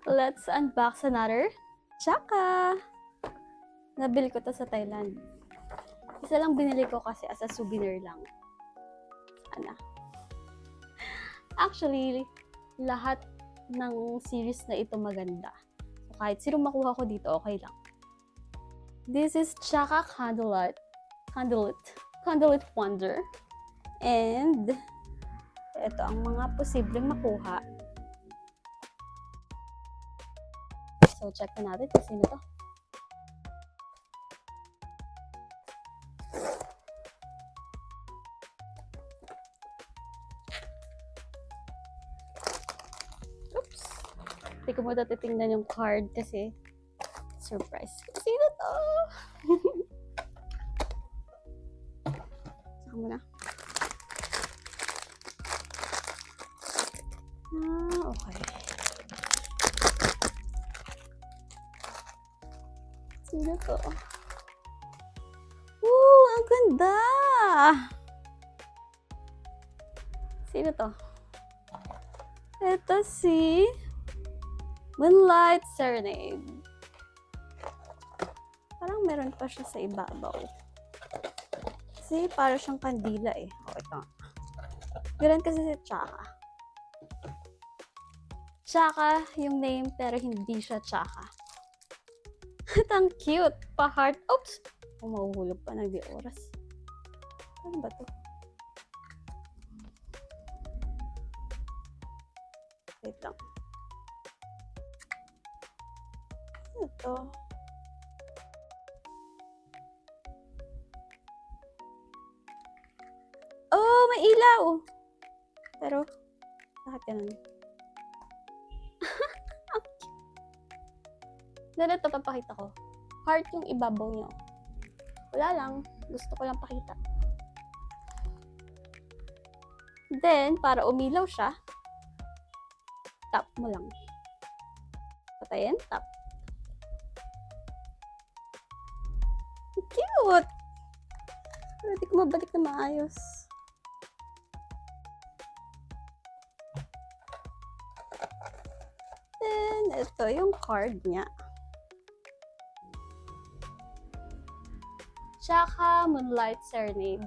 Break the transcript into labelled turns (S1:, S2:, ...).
S1: Let's unbox another Chaka! Nabili ko to sa Thailand. Isa lang binili ko kasi as a souvenir lang. Sana. Actually, lahat ng series na ito maganda. So, kahit sino makuha ko dito, okay lang. This is Chaka Conduit Wonder. And ito ang mga posibleng makuha. So, check na natin kung sino to. Oops! Hindi ko muna titingnan yung card kasi surprise. Sino to? Saka muna. Okay. Sino to? Woo! Ang ganda! Sino to? Ito si Moonlight Serenade. Parang meron pa siya sa ibabaw. Kasi parang siyang kandila eh. O, ito. Ganun kasi si Chaka. Chaka yung name pero hindi siya Chaka. Ang cute! Pa-heart. Oops! Mahuhulog pa ng di oras. Ano ba to? Wait lang. Ano to? Oh, may ilaw! Pero, bakit ganun? Dahil ito, papakita ko. Heart yung ibabaw niyo. Wala lang. Gusto ko lang pakita. Then, para umilaw siya, tap mo lang. Patayin, tap. Cute! Pero di ko mabalik na maayos. Then, ito yung card niya. Chaka Moonlight Serenade.